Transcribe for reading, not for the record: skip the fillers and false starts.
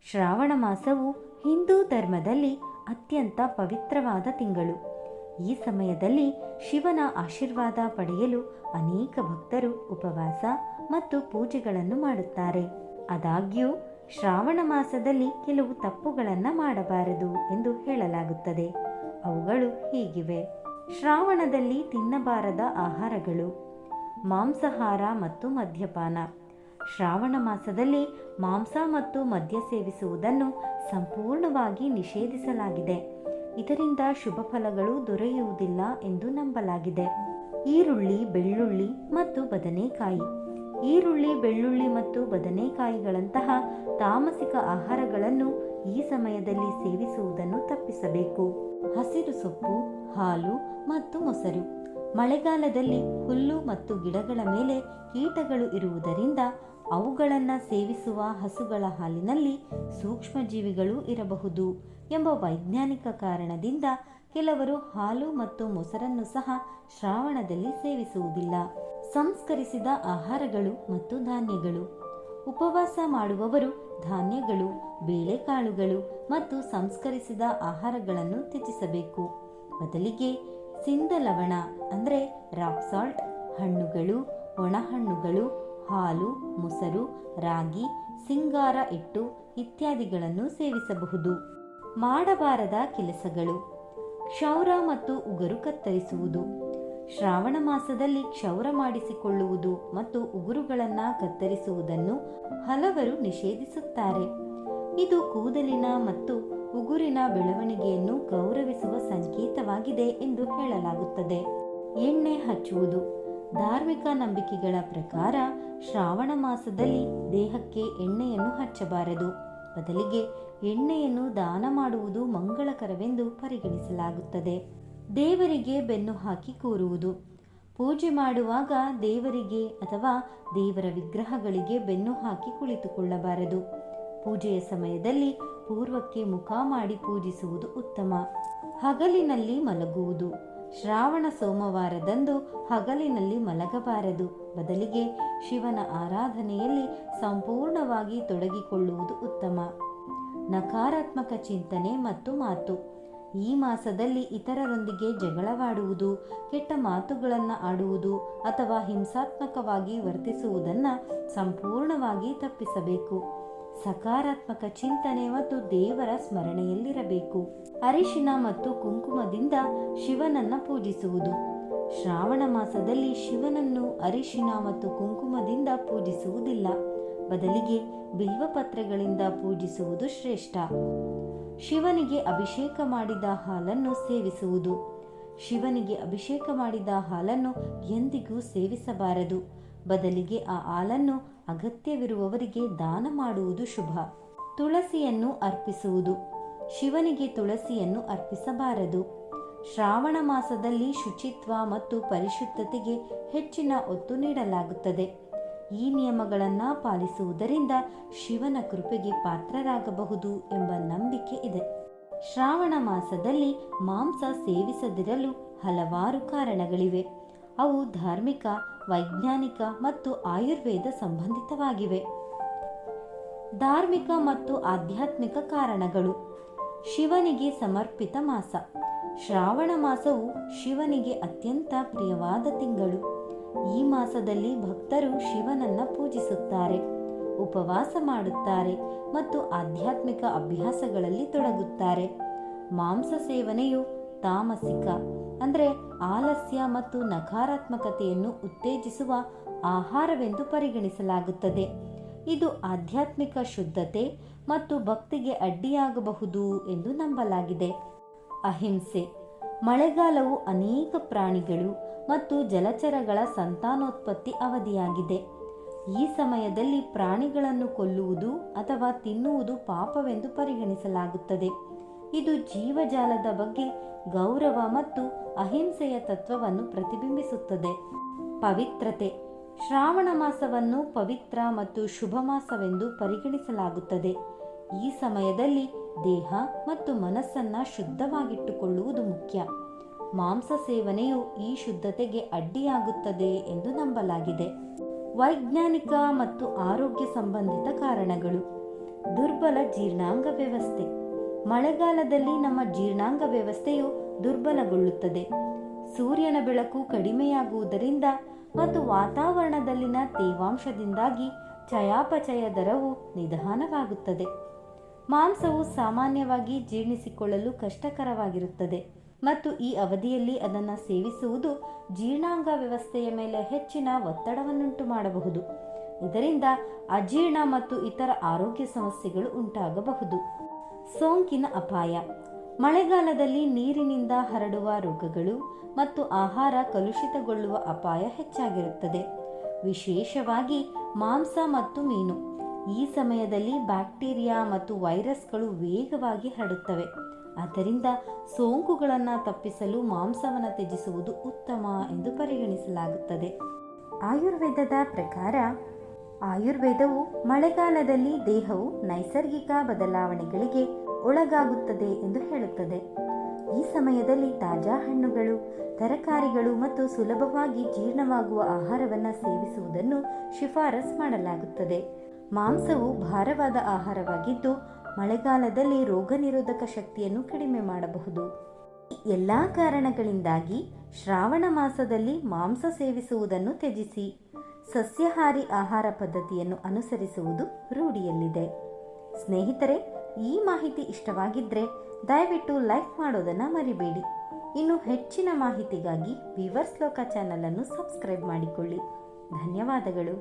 ಶ್ರಾವಣ ಮಾಸವು ಹಿಂದೂ ಧರ್ಮದಲ್ಲಿ ಅತ್ಯಂತ ಪವಿತ್ರವಾದ ತಿಂಗಳು. ಈ ಸಮಯದಲ್ಲಿ ಶಿವನ ಆಶೀರ್ವಾದ ಪಡೆಯಲು ಅನೇಕ ಭಕ್ತರು ಉಪವಾಸ ಮತ್ತು ಪೂಜೆಗಳನ್ನು ಮಾಡುತ್ತಾರೆ. ಆದಾಗ್ಯೂ ಶ್ರಾವಣ ಮಾಸದಲ್ಲಿ ಕೆಲವು ತಪ್ಪುಗಳನ್ನು ಮಾಡಬಾರದು ಎಂದು ಹೇಳಲಾಗುತ್ತದೆ. ಅವುಗಳು ಹೀಗಿವೆ. ಶ್ರಾವಣದಲ್ಲಿ ತಿನ್ನಬಾರದ ಆಹಾರಗಳು: ಮಾಂಸಾಹಾರ ಮತ್ತು ಮದ್ಯಪಾನ. ಶ್ರಾವಣ ಮಾಸದಲ್ಲಿ ಮಾಂಸ ಮತ್ತು ಮದ್ಯ ಸೇವಿಸುವುದನ್ನು ಸಂಪೂರ್ಣವಾಗಿ ನಿಷೇಧಿಸಲಾಗಿದೆ. ಇದರಿಂದ ಶುಭ ಫಲಗಳು ದೊರೆಯುವುದಿಲ್ಲ ಎಂದು ನಂಬಲಾಗಿದೆ. ಈರುಳ್ಳಿ, ಬೆಳ್ಳುಳ್ಳಿ ಮತ್ತು ಬದನೆಕಾಯಿ. ಈರುಳ್ಳಿ, ಬೆಳ್ಳುಳ್ಳಿ ಮತ್ತು ಬದನೆಕಾಯಿಗಳಂತಹ ತಾಮಸಿಕ ಆಹಾರಗಳನ್ನು ಈ ಸಮಯದಲ್ಲಿ ಸೇವಿಸುವುದನ್ನು ತಪ್ಪಿಸಬೇಕು. ಹಸಿರು ಸೊಪ್ಪು, ಹಾಲು ಮತ್ತು ಮೊಸರು. ಮಳೆಗಾಲದಲ್ಲಿ ಹುಲ್ಲು ಮತ್ತು ಗಿಡಗಳ ಮೇಲೆ ಕೀಟಗಳು ಇರುವುದರಿಂದ ಅವುಗಳನ್ನು ಸೇವಿಸುವ ಹಸುಗಳ ಹಾಲಿನಲ್ಲಿ ಸೂಕ್ಷ್ಮಜೀವಿಗಳು ಇರಬಹುದು ಎಂಬ ವೈಜ್ಞಾನಿಕ ಕಾರಣದಿಂದ ಕೆಲವರು ಹಾಲು ಮತ್ತು ಮೊಸರನ್ನು ಸಹ ಶ್ರಾವಣದಲ್ಲಿ ಸೇವಿಸುವುದಿಲ್ಲ. ಸಂಸ್ಕರಿಸಿದ ಆಹಾರಗಳು ಮತ್ತು ಧಾನ್ಯಗಳು. ಉಪವಾಸ ಮಾಡುವವರು ಧಾನ್ಯಗಳು, ಬೇಳೆಕಾಳುಗಳು ಮತ್ತು ಸಂಸ್ಕರಿಸಿದ ಆಹಾರಗಳನ್ನು ತ್ಯಜಿಸಬೇಕು. ಬದಲಿಗೆ ಸಿಂಧ ಲವಣ ಅಂದರೆ ರಾಕ್ ಸಾಲ್ಟ್, ಹಣ್ಣುಗಳು, ಒಣಹಣ್ಣುಗಳು, ಹಾಲು, ಮೊಸರು, ರಾಗಿ, ಸಿಂಗಾರ ಹಿಟ್ಟು ಇತ್ಯಾದಿಗಳನ್ನು ಸೇವಿಸಬಹುದು. ಮಾಡಬಾರದ ಕೆಲಸಗಳು: ಕ್ಷೌರ ಮತ್ತು ಉಗುರು ಕತ್ತರಿಸುವುದು. ಶ್ರಾವಣ ಮಾಸದಲ್ಲಿ ಕ್ಷೌರ ಮಾಡಿಸಿಕೊಳ್ಳುವುದು ಮತ್ತು ಉಗುರುಗಳನ್ನು ಕತ್ತರಿಸುವುದನ್ನು ಹಲವರು ನಿಷೇಧಿಸುತ್ತಾರೆ. ಇದು ಕೂದಲಿನ ಮತ್ತು ಉಗುರಿನ ಬೆಳವಣಿಗೆಯನ್ನು ಗೌರವಿಸುವ ಸಂಕೇತವಾಗಿದೆ ಎಂದು ಹೇಳಲಾಗುತ್ತದೆ. ಎಣ್ಣೆ ಹಚ್ಚುವುದು. ಧಾರ್ಮಿಕ ನಂಬಿಕೆಗಳ ಪ್ರಕಾರ ಶ್ರಾವಣ ಮಾಸದಲ್ಲಿ ದೇಹಕ್ಕೆ ಎಣ್ಣೆಯನ್ನು ಹಚ್ಚಬಾರದು. ಬದಲಿಗೆ ಎಣ್ಣೆಯನ್ನು ದಾನ ಮಾಡುವುದು ಮಂಗಳಕರವೆಂದು ಪರಿಗಣಿಸಲಾಗುತ್ತದೆ. ದೇವರಿಗೆ ಬೆನ್ನು ಹಾಕಿ ಕೂರುವುದು. ಪೂಜೆ ಮಾಡುವಾಗ ದೇವರಿಗೆ ಅಥವಾ ದೇವರ ವಿಗ್ರಹಗಳಿಗೆ ಬೆನ್ನು ಹಾಕಿ ಕುಳಿತುಕೊಳ್ಳಬಾರದು. ಪೂಜೆಯ ಸಮಯದಲ್ಲಿ ಪೂರ್ವಕ್ಕೆ ಮುಖ ಮಾಡಿ ಪೂಜಿಸುವುದು ಉತ್ತಮ. ಹಗಲಿನಲ್ಲಿ ಮಲಗುವುದು. ಶ್ರಾವಣ ಸೋಮವಾರದಂದು ಹಗಲಿನಲ್ಲಿ ಮಲಗಬಾರದು. ಬದಲಿಗೆ ಶಿವನ ಆರಾಧನೆಯಲ್ಲಿ ಸಂಪೂರ್ಣವಾಗಿ ತೊಡಗಿಕೊಳ್ಳುವುದು ಉತ್ತಮ. ನಕಾರಾತ್ಮಕ ಚಿಂತನೆ ಮತ್ತು ಮಾತು. ಈ ಮಾಸದಲ್ಲಿ ಇತರರೊಂದಿಗೆ ಜಗಳವಾಡುವುದು, ಕೆಟ್ಟ ಮಾತುಗಳನ್ನು ಆಡುವುದು ಅಥವಾ ಹಿಂಸಾತ್ಮಕವಾಗಿ ವರ್ತಿಸುವುದನ್ನು ಸಂಪೂರ್ಣವಾಗಿ ತಪ್ಪಿಸಬೇಕು. ಸಕಾರಾತ್ಮಕ ಚಿಂತನೆ ಮತ್ತು ದೇವರ ಸ್ಮರಣೆಯಲ್ಲಿರಬೇಕು. ಅರಿಶಿನ ಮತ್ತು ಕುಂಕುಮದಿಂದ ಶಿವನನ್ನು ಪೂಜಿಸುವುದು. ಶ್ರಾವಣ ಮಾಸದಲ್ಲಿ ಶಿವನನ್ನು ಅರಿಶಿನ ಮತ್ತು ಕುಂಕುಮದಿಂದ ಪೂಜಿಸುವುದಿಲ್ಲ. ಬದಲಿಗೆ ಬಿಲ್ವಪತ್ರೆಗಳಿಂದ ಪೂಜಿಸುವುದು ಶ್ರೇಷ್ಠ. ಶಿವನಿಗೆ ಅಭಿಷೇಕ ಮಾಡಿದ ಹಾಲನ್ನು ಸೇವಿಸುವುದು. ಶಿವನಿಗೆ ಅಭಿಷೇಕ ಮಾಡಿದ ಹಾಲನ್ನು ಎಂದಿಗೂ ಸೇವಿಸಬಾರದು. ಬದಲಿಗೆ ಆ ಹಾಲನ್ನು ಅಗತ್ಯವಿರುವವರಿಗೆ ದಾನ ಮಾಡುವುದು ಶುಭ. ತುಳಸಿಯನ್ನು ಅರ್ಪಿಸುವುದು. ಶಿವನಿಗೆ ತುಳಸಿಯನ್ನು ಅರ್ಪಿಸಬಾರದು. ಶ್ರಾವಣ ಮಾಸದಲ್ಲಿ ಶುಚಿತ್ವ ಮತ್ತು ಪರಿಶುದ್ಧತೆಗೆ ಹೆಚ್ಚಿನ ಒತ್ತು ನೀಡಲಾಗುತ್ತದೆ. ಈ ನಿಯಮಗಳನ್ನು ಪಾಲಿಸುವುದರಿಂದ ಶಿವನ ಕೃಪೆಗೆ ಪಾತ್ರರಾಗಬಹುದು ಎಂಬ ನಂಬಿಕೆ ಇದೆ. ಶ್ರಾವಣ ಮಾಸದಲ್ಲಿ ಮಾಂಸ ಸೇವಿಸದಿರಲು ಹಲವಾರು ಕಾರಣಗಳಿವೆ. ಅವು ಧಾರ್ಮಿಕ, ವೈಜ್ಞಾನಿಕ ಮತ್ತು ಆಯುರ್ವೇದ ಸಂಬಂಧಿತವಾಗಿವೆ. ಧಾರ್ಮಿಕ ಮತ್ತು ಆಧ್ಯಾತ್ಮಿಕ ಕಾರಣಗಳು: ಶಿವನಿಗೆ ಸಮರ್ಪಿತ ಮಾಸ. ಶ್ರಾವಣ ಮಾಸವು ಶಿವನಿಗೆ ಅತ್ಯಂತ ಪ್ರಿಯವಾದ ತಿಂಗಳು. ಈ ಮಾಸದಲ್ಲಿ ಭಕ್ತರು ಶಿವನನ್ನ ಪೂಜಿಸುತ್ತಾರೆ, ಉಪವಾಸ ಮಾಡುತ್ತಾರೆ ಮತ್ತು ಆಧ್ಯಾತ್ಮಿಕ ಅಭ್ಯಾಸಗಳಲ್ಲಿ ತೊಡಗುತ್ತಾರೆ. ಮಾಂಸ ಸೇವನೆಯು ತಾಮಸಿಕ ಅಂದರೆ ಆಲಸ್ಯ ಮತ್ತು ನಕಾರಾತ್ಮಕತೆಯನ್ನು ಉತ್ತೇಜಿಸುವ ಆಹಾರವೆಂದು ಪರಿಗಣಿಸಲಾಗುತ್ತದೆ. ಇದು ಆಧ್ಯಾತ್ಮಿಕ ಶುದ್ಧತೆ ಮತ್ತು ಭಕ್ತಿಗೆ ಅಡ್ಡಿಯಾಗಬಹುದು ಎಂದು ನಂಬಲಾಗಿದೆ. ಅಹಿಂಸೆ. ಮಳೆಗಾಲವು ಅನೇಕ ಪ್ರಾಣಿಗಳು ಮತ್ತು ಜಲಚರಗಳ ಸಂತಾನೋತ್ಪತ್ತಿ ಅವಧಿಯಾಗಿದೆ. ಈ ಸಮಯದಲ್ಲಿ ಪ್ರಾಣಿಗಳನ್ನು ಕೊಲ್ಲುವುದು ಅಥವಾ ತಿನ್ನುವುದು ಪಾಪವೆಂದು ಪರಿಗಣಿಸಲಾಗುತ್ತದೆ. ಇದು ಜೀವಜಾಲದ ಬಗ್ಗೆ ಗೌರವ ಮತ್ತು ಅಹಿಂಸೆಯ ತತ್ವವನ್ನು ಪ್ರತಿಬಿಂಬಿಸುತ್ತದೆ. ಪವಿತ್ರತೆ. ಶ್ರಾವಣ ಮಾಸವನ್ನು ಪವಿತ್ರ ಮತ್ತು ಶುಭ ಮಾಸವೆಂದು ಪರಿಗಣಿಸಲಾಗುತ್ತದೆ. ಈ ಸಮಯದಲ್ಲಿ ದೇಹ ಮತ್ತು ಮನಸ್ಸನ್ನು ಶುದ್ಧವಾಗಿಟ್ಟುಕೊಳ್ಳುವುದು ಮುಖ್ಯ. ಮಾಂಸ ಸೇವನೆಯು ಈ ಶುದ್ಧತೆಗೆ ಅಡ್ಡಿಯಾಗುತ್ತದೆ ಎಂದು ನಂಬಲಾಗಿದೆ. ವೈಜ್ಞಾನಿಕ ಮತ್ತು ಆರೋಗ್ಯ ಸಂಬಂಧಿತ ಕಾರಣಗಳು: ದುರ್ಬಲ ಜೀರ್ಣಾಂಗ ವ್ಯವಸ್ಥೆ. ಮಳೆಗಾಲದಲ್ಲಿ ನಮ್ಮ ಜೀರ್ಣಾಂಗ ವ್ಯವಸ್ಥೆಯು ದುರ್ಬಲಗೊಳ್ಳುತ್ತದೆ. ಸೂರ್ಯನ ಬೆಳಕು ಕಡಿಮೆಯಾಗುವುದರಿಂದ ಮತ್ತು ವಾತಾವರಣದಲ್ಲಿನ ತೇವಾಂಶದಿಂದಾಗಿ ಚಯಾಪಚಯ ದರವು ನಿಧಾನವಾಗುತ್ತದೆ. ಮಾಂಸವು ಸಾಮಾನ್ಯವಾಗಿ ಜೀರ್ಣಿಸಿಕೊಳ್ಳಲು ಕಷ್ಟಕರವಾಗಿರುತ್ತದೆ ಮತ್ತು ಈ ಅವಧಿಯಲ್ಲಿ ಅದನ್ನು ಸೇವಿಸುವುದು ಜೀರ್ಣಾಂಗ ವ್ಯವಸ್ಥೆಯ ಮೇಲೆ ಹೆಚ್ಚಿನ ಒತ್ತಡವನ್ನುಂಟು ಮಾಡಬಹುದು. ಇದರಿಂದ ಅಜೀರ್ಣ ಮತ್ತು ಇತರ ಆರೋಗ್ಯ ಸಮಸ್ಯೆಗಳು ಉಂಟಾಗಬಹುದು. ಸೋಂಕಿನ ಅಪಾಯ. ಮಳೆಗಾಲದಲ್ಲಿ ನೀರಿನಿಂದ ಹರಡುವ ರೋಗಗಳು ಮತ್ತು ಆಹಾರ ಕಲುಷಿತಗೊಳ್ಳುವ ಅಪಾಯ ಹೆಚ್ಚಾಗಿರುತ್ತದೆ, ವಿಶೇಷವಾಗಿ ಮಾಂಸ ಮತ್ತು ಮೀನು. ಈ ಸಮಯದಲ್ಲಿ ಬ್ಯಾಕ್ಟೀರಿಯಾ ಮತ್ತು ವೈರಸ್ಗಳು ವೇಗವಾಗಿ ಹರಡುತ್ತವೆ. ಆದ್ದರಿಂದ ಸೋಂಕುಗಳನ್ನು ತಪ್ಪಿಸಲು ಮಾಂಸವನ್ನು ತ್ಯಜಿಸುವುದು ಉತ್ತಮ ಎಂದು ಪರಿಗಣಿಸಲಾಗುತ್ತದೆ. ಆಯುರ್ವೇದದ ಪ್ರಕಾರ ಆಯುರ್ವೇದವು ಮಳೆಗಾಲದಲ್ಲಿ ದೇಹವು ನೈಸರ್ಗಿಕ ಬದಲಾವಣೆಗಳಿಗೆ ಒಳಗಾಗುತ್ತದೆ ಎಂದು ಹೇಳುತ್ತದೆ. ಈ ಸಮಯದಲ್ಲಿ ತಾಜಾ ಹಣ್ಣುಗಳು, ತರಕಾರಿಗಳು ಮತ್ತು ಸುಲಭವಾಗಿ ಜೀರ್ಣವಾಗುವ ಆಹಾರವನ್ನು ಸೇವಿಸುವುದನ್ನು ಶಿಫಾರಸ್ ಮಾಡಲಾಗುತ್ತದೆ. ಮಾಂಸವು ಭಾರವಾದ ಆಹಾರವಾಗಿದ್ದು ಮಳೆಗಾಲದಲ್ಲಿ ರೋಗ ನಿರೋಧಕ ಶಕ್ತಿಯನ್ನು ಕಡಿಮೆ ಮಾಡಬಹುದು. ಎಲ್ಲ ಕಾರಣಗಳಿಂದಾಗಿ ಶ್ರಾವಣ ಮಾಸದಲ್ಲಿ ಮಾಂಸ ಸೇವಿಸುವುದನ್ನು ತ್ಯಜಿಸಿ ಸಸ್ಯಾಹಾರಿ ಆಹಾರ ಪದ್ಧತಿಯನ್ನು ಅನುಸರಿಸುವುದು ರೂಢಿಯಲ್ಲಿದೆ. ಸ್ನೇಹಿತರೆ, ಈ ಮಾಹಿತಿ ಇಷ್ಟವಾಗಿದ್ದರೆ ದಯವಿಟ್ಟು ಲೈಕ್ ಮಾಡೋದನ್ನು ಮರಿಬೇಡಿ. ಇನ್ನು ಹೆಚ್ಚಿನ ಮಾಹಿತಿಗಾಗಿ ವಿವರ್ಸ್ ಲೋಕ ಚಾನಲ್ ಅನ್ನು ಸಬ್ಸ್ಕ್ರೈಬ್ ಮಾಡಿಕೊಳ್ಳಿ. ಧನ್ಯವಾದಗಳು.